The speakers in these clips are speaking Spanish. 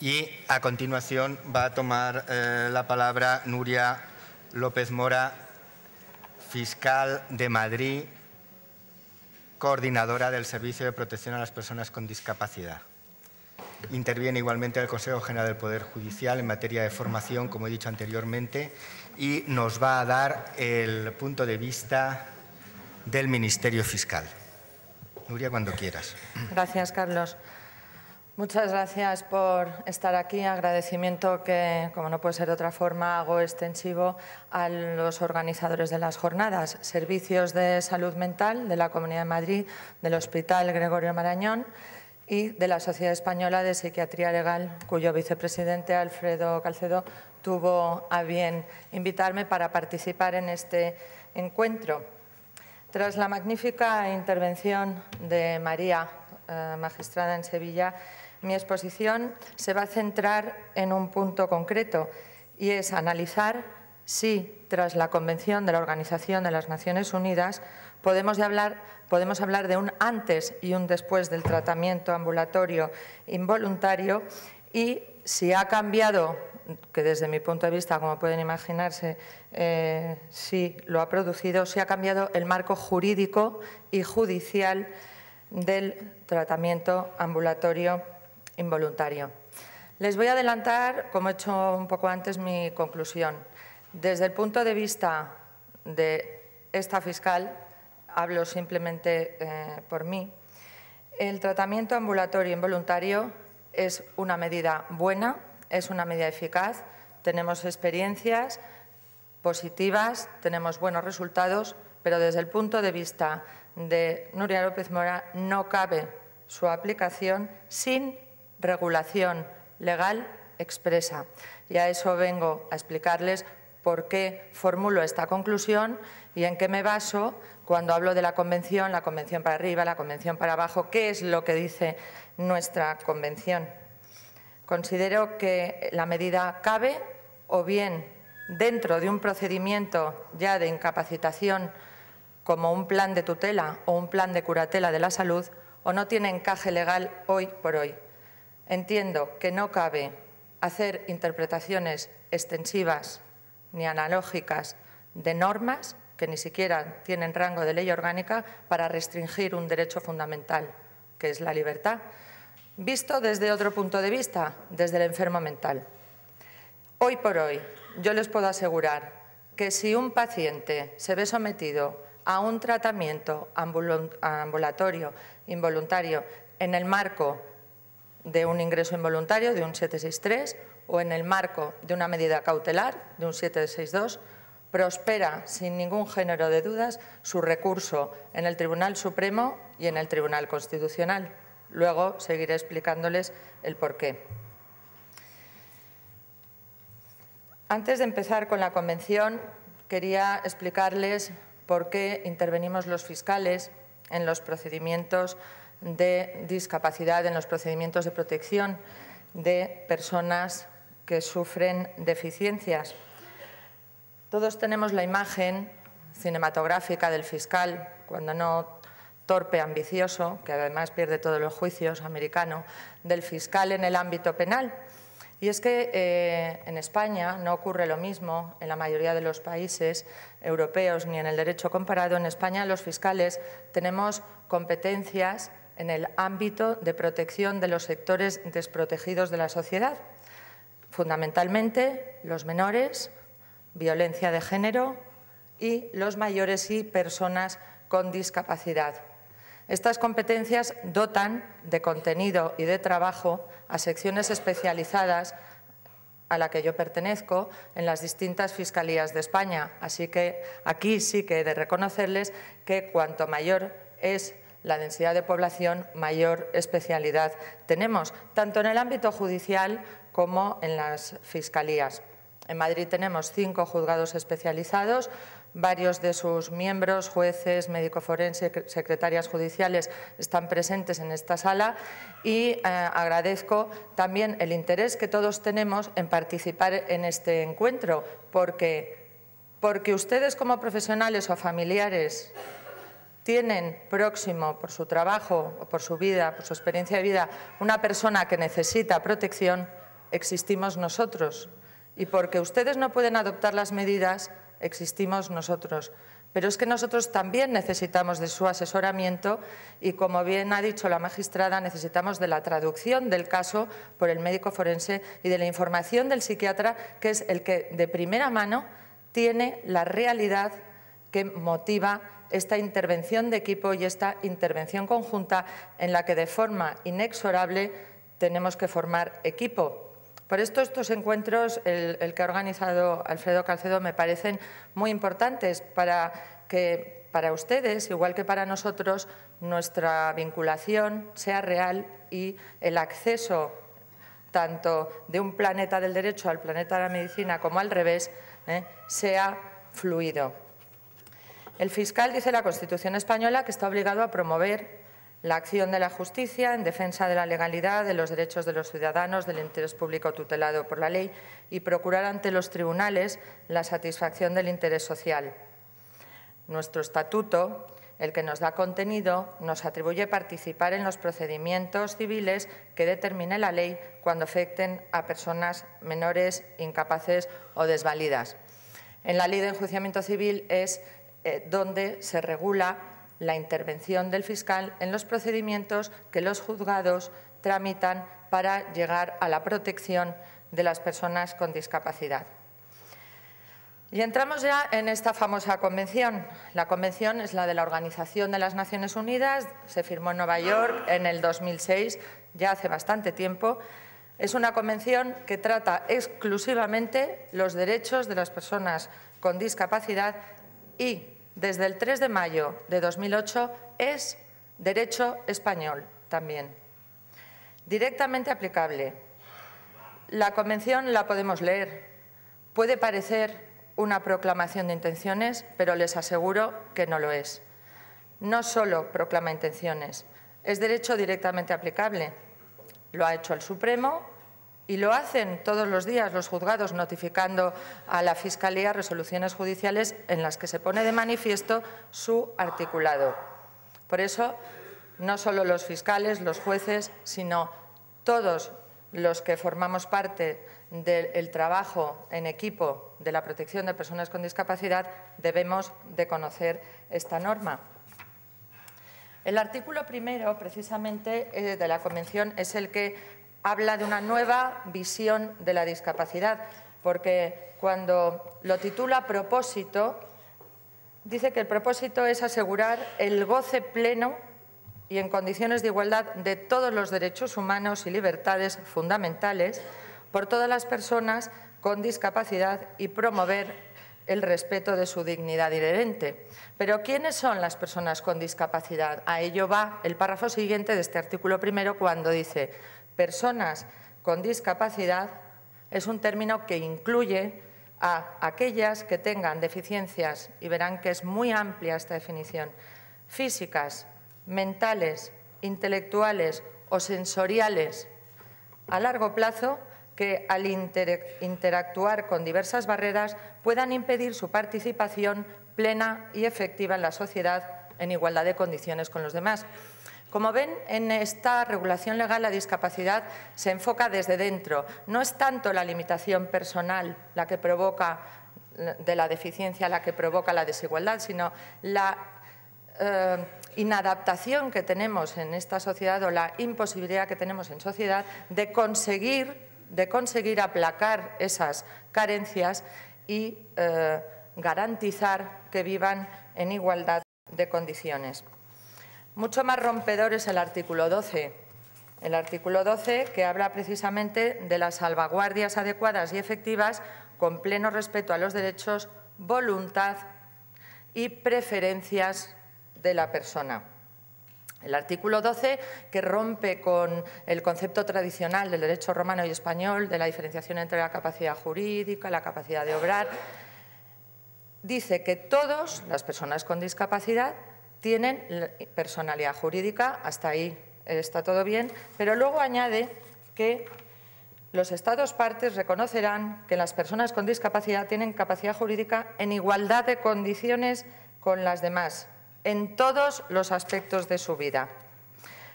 Y a continuación va a tomar la palabra Nuria López Mora, fiscal de Madrid, coordinadora del Servicio de Protección a las Personas con Discapacidad. Interviene igualmente el Consejo General del Poder Judicial en materia de formación, como he dicho anteriormente, y nos va a dar el punto de vista del Ministerio Fiscal. Nuria, cuando quieras. Gracias, Carlos. Muchas gracias por estar aquí. Agradecimiento que, como no puede ser de otra forma, hago extensivo a los organizadores de las jornadas, Servicios de Salud Mental de la Comunidad de Madrid, del Hospital Gregorio Marañón y de la Sociedad Española de Psiquiatría Legal, cuyo vicepresidente, Alfredo Calcedo, tuvo a bien invitarme para participar en este encuentro. Tras la magnífica intervención de María, magistrada en Sevilla, mi exposición se va a centrar en un punto concreto y es analizar si, tras la Convención de la Organización de las Naciones Unidas, podemos hablar de un antes y un después del tratamiento ambulatorio involuntario y si ha cambiado, que desde mi punto de vista, como pueden imaginarse, sí lo ha producido, si ha cambiado el marco jurídico y judicial del tratamiento ambulatorio involuntario. Les voy a adelantar, como he hecho un poco antes, mi conclusión. Desde el punto de vista de esta fiscal, hablo simplemente por mí, el tratamiento ambulatorio involuntario es una medida buena, es una medida eficaz, tenemos experiencias positivas, tenemos buenos resultados, pero desde el punto de vista de Nuria López Mora no cabe su aplicación sin regulación legal expresa. Y a eso vengo a explicarles por qué formulo esta conclusión y en qué me baso cuando hablo de la Convención para arriba, la Convención para abajo, qué es lo que dice nuestra Convención. Considero que la medida cabe o bien dentro de un procedimiento ya de incapacitación como un plan de tutela o un plan de curatela de la salud o no tiene encaje legal hoy por hoy. Entiendo que no cabe hacer interpretaciones extensivas ni analógicas de normas que ni siquiera tienen rango de ley orgánica para restringir un derecho fundamental, que es la libertad, visto desde otro punto de vista, desde el enfermo mental. Hoy por hoy, yo les puedo asegurar que si un paciente se ve sometido a un tratamiento ambulatorio involuntario en el marco de un ingreso involuntario de un 763 o en el marco de una medida cautelar de un 762, prospera sin ningún género de dudas su recurso en el Tribunal Supremo y en el Tribunal Constitucional. Luego seguiré explicándoles el porqué. Antes de empezar con la Convención, quería explicarles por qué intervenimos los fiscales en los procedimientos de discapacidad, en los procedimientos de protección de personas que sufren deficiencias. Todos tenemos la imagen cinematográfica del fiscal, cuando no torpe, ambicioso, que además pierde todos los juicios, americano, del fiscal en el ámbito penal. Y es que en España no ocurre lo mismo en la mayoría de los países europeos ni en el derecho comparado. En España los fiscales tenemos competencias en el ámbito de protección de los sectores desprotegidos de la sociedad, fundamentalmente los menores, violencia de género y los mayores y personas con discapacidad. Estas competencias dotan de contenido y de trabajo a secciones especializadas a la que yo pertenezco en las distintas fiscalías de España. Así que aquí sí que he de reconocerles que cuanto mayor es la densidad de población, mayor especialidad tenemos, tanto en el ámbito judicial como en las fiscalías. En Madrid tenemos 5 juzgados especializados, varios de sus miembros, jueces, médico forense, secretarias judiciales, están presentes en esta sala y agradezco también el interés que todos tenemos en participar en este encuentro, porque ustedes como profesionales o familiares tienen próximo por su trabajo o por su vida, por su experiencia de vida, una persona que necesita protección, existimos nosotros. Y porque ustedes no pueden adoptar las medidas, existimos nosotros. Pero es que nosotros también necesitamos de su asesoramiento y, como bien ha dicho la magistrada, necesitamos de la traducción del caso por el médico forense y de la información del psiquiatra, que es el que de primera mano tiene la realidad que motiva esta intervención de equipo y esta intervención conjunta en la que de forma inexorable tenemos que formar equipo. Por esto estos encuentros, el que ha organizado Alfredo Calcedo, me parecen muy importantes para que para ustedes, igual que para nosotros, nuestra vinculación sea real y el acceso tanto de un planeta del derecho al planeta de la medicina como al revés, sea fluido. El fiscal dice la Constitución española que está obligado a promover la acción de la justicia en defensa de la legalidad, de los derechos de los ciudadanos, del interés público tutelado por la ley y procurar ante los tribunales la satisfacción del interés social. Nuestro estatuto, el que nos da contenido, nos atribuye participar en los procedimientos civiles que determine la ley cuando afecten a personas menores, incapaces o desvalidas. En la Ley de Enjuiciamiento Civil es donde se regula la intervención del fiscal en los procedimientos que los juzgados tramitan para llegar a la protección de las personas con discapacidad. Y entramos ya en esta famosa convención. La convención es la de la Organización de las Naciones Unidas, se firmó en Nueva York en el 2006, ya hace bastante tiempo. Es una convención que trata exclusivamente los derechos de las personas con discapacidad y desde el 3 de mayo de 2008 es derecho español también, directamente aplicable. La convención la podemos leer. Puede parecer una proclamación de intenciones, pero les aseguro que no lo es. No solo proclama intenciones, es derecho directamente aplicable. Lo ha hecho el Supremo y lo hacen todos los días los juzgados, notificando a la Fiscalía resoluciones judiciales en las que se pone de manifiesto su articulado. Por eso, no solo los fiscales, los jueces, sino todos los que formamos parte del trabajo en equipo de la protección de personas con discapacidad debemos de conocer esta norma. El artículo primero, precisamente, de la Convención es el que habla de una nueva visión de la discapacidad, porque cuando lo titula propósito, dice que el propósito es asegurar el goce pleno y en condiciones de igualdad de todos los derechos humanos y libertades fundamentales por todas las personas con discapacidad y promover el respeto de su dignidad inherente. Pero ¿quiénes son las personas con discapacidad? A ello va el párrafo siguiente de este artículo primero cuando dice: personas con discapacidad es un término que incluye a aquellas que tengan deficiencias, y verán que es muy amplia esta definición, físicas, mentales, intelectuales o sensoriales a largo plazo que al interactuar con diversas barreras puedan impedir su participación plena y efectiva en la sociedad en igualdad de condiciones con los demás. Como ven, en esta regulación legal la discapacidad se enfoca desde dentro. No es tanto la limitación personal la que provoca de la deficiencia la que provoca la desigualdad, sino la inadaptación que tenemos en esta sociedad o la imposibilidad que tenemos en sociedad de conseguir aplacar esas carencias y garantizar que vivan en igualdad de condiciones. Mucho más rompedor es el artículo 12. El artículo 12 que habla precisamente de las salvaguardias adecuadas y efectivas con pleno respeto a los derechos, voluntad y preferencias de la persona. El artículo 12, que rompe con el concepto tradicional del derecho romano y español, de la diferenciación entre la capacidad jurídica y la capacidad de obrar, dice que todas las personas con discapacidad tienen personalidad jurídica, hasta ahí está todo bien, pero luego añade que los Estados partes reconocerán que las personas con discapacidad tienen capacidad jurídica en igualdad de condiciones con las demás, en todos los aspectos de su vida.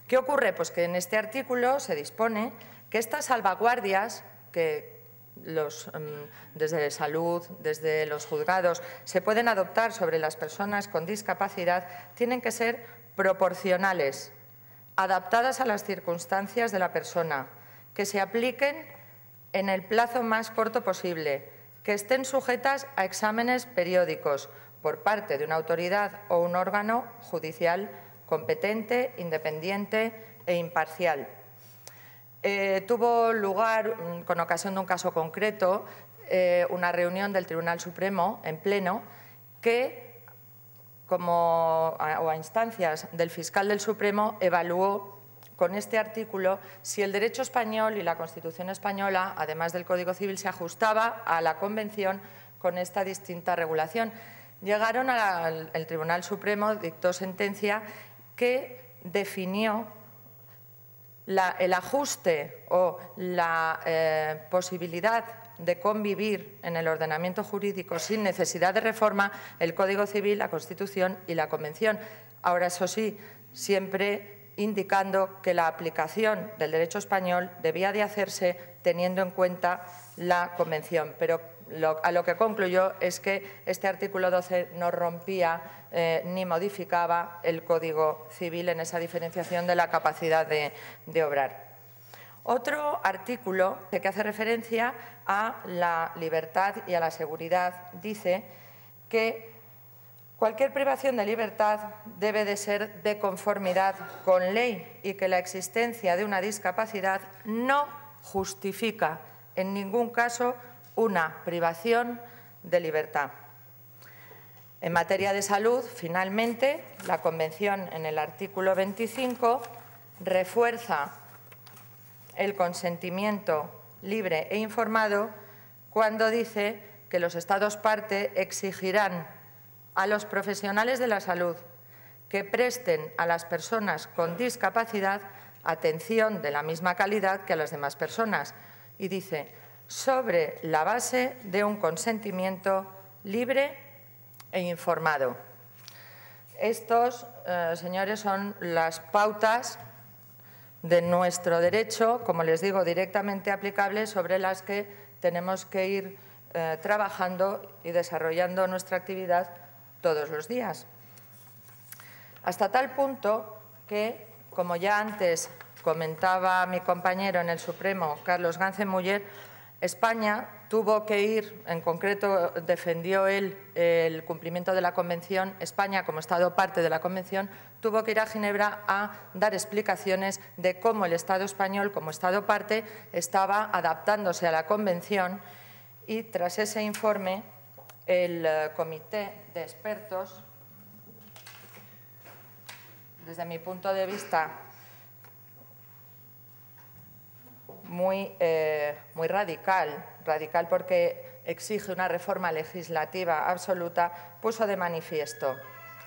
¿Qué ocurre? Pues que en este artículo se dispone que estas salvaguardias que desde salud, desde los juzgados, se pueden adoptar sobre las personas con discapacidad tienen que ser proporcionales, adaptadas a las circunstancias de la persona, que se apliquen en el plazo más corto posible, que estén sujetas a exámenes periódicos por parte de una autoridad o un órgano judicial competente, independiente e imparcial. Tuvo lugar, con ocasión de un caso concreto, una reunión del Tribunal Supremo en pleno que, o a instancias del fiscal del Supremo, evaluó con este artículo si el derecho español y la Constitución española, además del Código Civil, se ajustaba a la Convención con esta distinta regulación. Llegaron el Tribunal Supremo, dictó sentencia que definió el ajuste o la posibilidad de convivir en el ordenamiento jurídico sin necesidad de reforma el Código Civil, la Constitución y la Convención. Ahora, eso sí, siempre indicando que la aplicación del derecho español debía de hacerse teniendo en cuenta la Convención. Pero a lo que concluyó es que este artículo 12 no rompía ni modificaba el Código Civil en esa diferenciación de la capacidad de obrar. Otro artículo que hace referencia a la libertad y a la seguridad dice que cualquier privación de libertad debe de ser de conformidad con ley y que la existencia de una discapacidad no justifica en ningún caso una privación de libertad. En materia de salud, finalmente, la Convención en el artículo 25 refuerza el consentimiento libre e informado cuando dice que los Estados parte exigirán a los profesionales de la salud que presten a las personas con discapacidad atención de la misma calidad que a las demás personas. Y dice, sobre la base de un consentimiento libre e informado. Estos, señores, son las pautas de nuestro derecho, como les digo, directamente aplicables, sobre las que tenemos que ir trabajando y desarrollando nuestra actividad todos los días. Hasta tal punto que, como ya antes comentaba mi compañero en el Supremo, Carlos Gancemuller, España tuvo que ir, en concreto defendió él el cumplimiento de la Convención, España como Estado parte de la Convención tuvo que ir a Ginebra a dar explicaciones de cómo el Estado español como Estado parte estaba adaptándose a la Convención y tras ese informe el comité de expertos, desde mi punto de vista, muy radical porque exige una reforma legislativa absoluta, puso de manifiesto.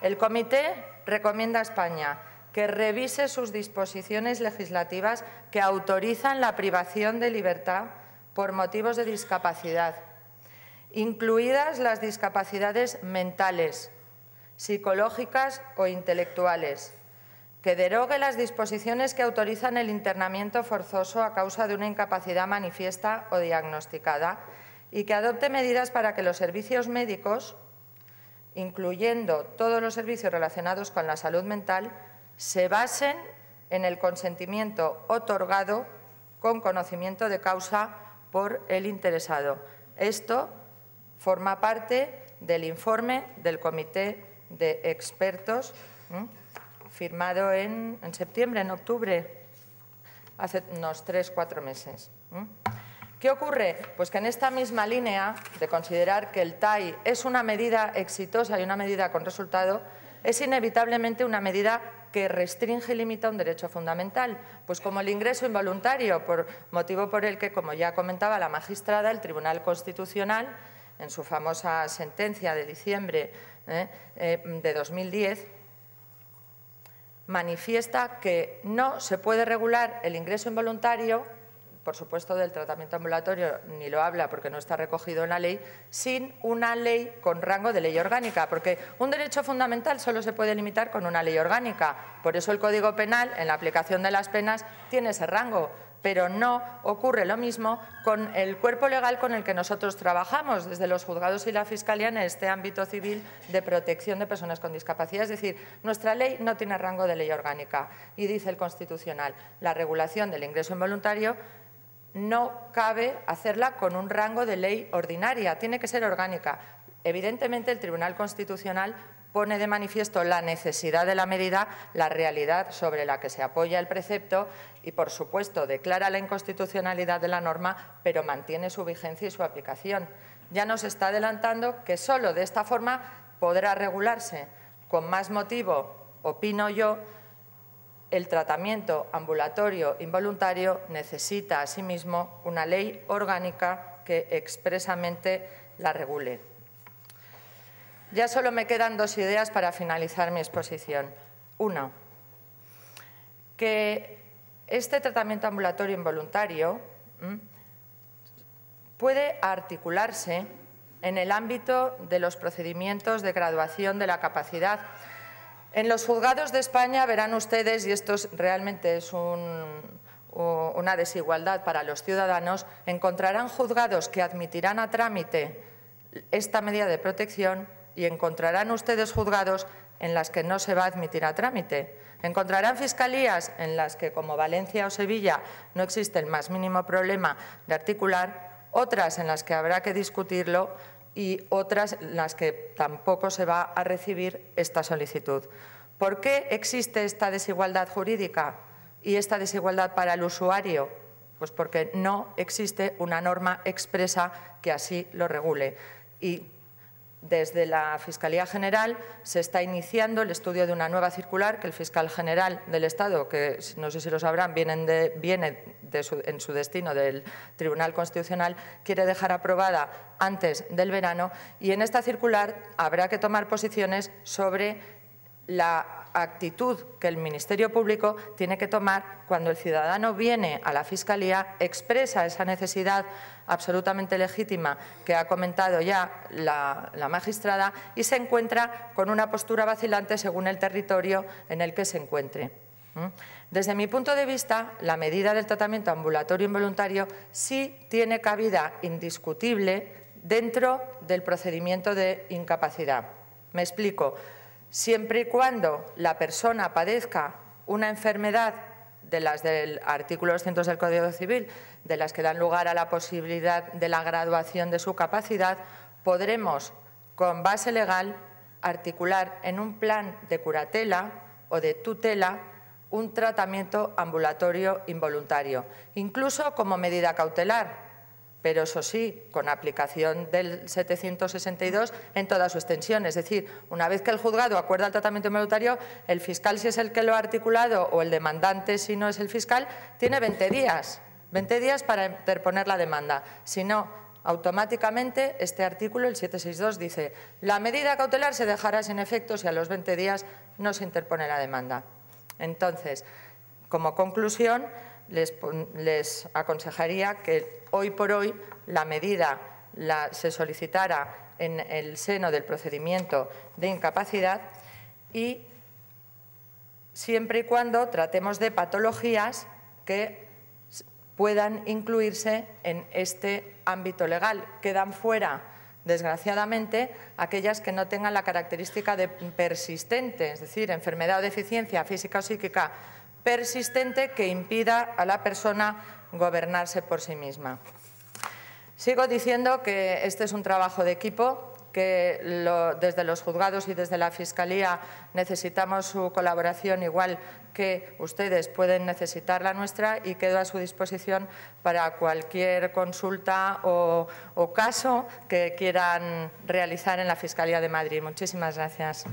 El comité recomienda a España que revise sus disposiciones legislativas que autorizan la privación de libertad por motivos de discapacidad, incluidas las discapacidades mentales, psicológicas o intelectuales, que derogue las disposiciones que autorizan el internamiento forzoso a causa de una incapacidad manifiesta o diagnosticada y que adopte medidas para que los servicios médicos, incluyendo todos los servicios relacionados con la salud mental, se basen en el consentimiento otorgado con conocimiento de causa por el interesado. Esto forma parte del informe del Comité de Expertos, firmado en septiembre, en octubre, hace unos 3 o 4 meses. ¿Qué ocurre? Pues que en esta misma línea de considerar que el TAI es una medida exitosa y una medida con resultado, es inevitablemente una medida que restringe y limita un derecho fundamental, pues como el ingreso involuntario, motivo por el que, como ya comentaba la magistrada, el Tribunal Constitucional, en su famosa sentencia de diciembre de 2010, manifiesta que no se puede regular el ingreso involuntario, por supuesto del tratamiento ambulatorio ni lo habla porque no está recogido en la ley, sin una ley con rango de ley orgánica, porque un derecho fundamental solo se puede limitar con una ley orgánica. Por eso el Código Penal, en la aplicación de las penas, tiene ese rango. pero no ocurre lo mismo con el cuerpo legal con el que nosotros trabajamos desde los juzgados y la Fiscalía en este ámbito civil de protección de personas con discapacidad. Es decir, nuestra ley no tiene rango de ley orgánica y dice el Constitucional, la regulación del ingreso involuntario no cabe hacerla con un rango de ley ordinaria, tiene que ser orgánica. Evidentemente, el Tribunal Constitucional pone de manifiesto la necesidad de la medida, la realidad sobre la que se apoya el precepto y, por supuesto, declara la inconstitucionalidad de la norma, pero mantiene su vigencia y su aplicación. Ya nos está adelantando que solo de esta forma podrá regularse. Con más motivo, opino yo, el tratamiento ambulatorio involuntario necesita asimismo una ley orgánica que expresamente la regule. Ya solo me quedan dos ideas para finalizar mi exposición. Una, que este tratamiento ambulatorio involuntario puede articularse en el ámbito de los procedimientos de graduación de la capacidad. En los juzgados de España verán ustedes, y esto realmente es una desigualdad para los ciudadanos, encontrarán juzgados que admitirán a trámite esta medida de protección y encontrarán ustedes juzgados en las que no se va a admitir a trámite. Encontrarán fiscalías en las que, como Valencia o Sevilla, no existe el más mínimo problema de articular, otras en las que habrá que discutirlo y otras en las que tampoco se va a recibir esta solicitud. ¿Por qué existe esta desigualdad jurídica y esta desigualdad para el usuario? Pues porque no existe una norma expresa que así lo regule. Y desde la Fiscalía General se está iniciando el estudio de una nueva circular que el fiscal general del Estado, que no sé si lo sabrán, viene en su destino del Tribunal Constitucional, quiere dejar aprobada antes del verano, y en esta circular habrá que tomar posiciones sobre la actitud que el Ministerio Público tiene que tomar cuando el ciudadano viene a la Fiscalía, expresa esa necesidad absolutamente legítima que ha comentado ya la magistrada y se encuentra con una postura vacilante según el territorio en el que se encuentre. Desde mi punto de vista, la medida del tratamiento ambulatorio involuntario sí tiene cabida indiscutible dentro del procedimiento de incapacidad. Me explico. Siempre y cuando la persona padezca una enfermedad de las del artículo 200 del Código Civil, de las que dan lugar a la posibilidad de la graduación de su capacidad, podremos, con base legal, articular en un plan de curatela o de tutela un tratamiento ambulatorio involuntario, incluso como medida cautelar, pero eso sí, con aplicación del 762 en toda su extensión. Es decir, una vez que el juzgado acuerda el tratamiento involuntario, el fiscal, si es el que lo ha articulado, o el demandante, si no es el fiscal, tiene 20 días para interponer la demanda. Si no, automáticamente este artículo, el 762, dice la medida cautelar se dejará sin efecto si a los 20 días no se interpone la demanda. Entonces, como conclusión, les aconsejaría que hoy por hoy la medida se solicitara en el seno del procedimiento de incapacidad y siempre y cuando tratemos de patologías que puedan incluirse en este ámbito legal. Quedan fuera, desgraciadamente, aquellas que no tengan la característica de persistente, es decir, enfermedad o deficiencia física o psíquica persistente que impida a la persona gobernarse por sí misma. Sigo diciendo que este es un trabajo de equipo, que desde los juzgados y desde la Fiscalía necesitamos su colaboración, igual que ustedes pueden necesitar la nuestra, y quedo a su disposición para cualquier consulta o caso que quieran realizar en la Fiscalía de Madrid. Muchísimas gracias.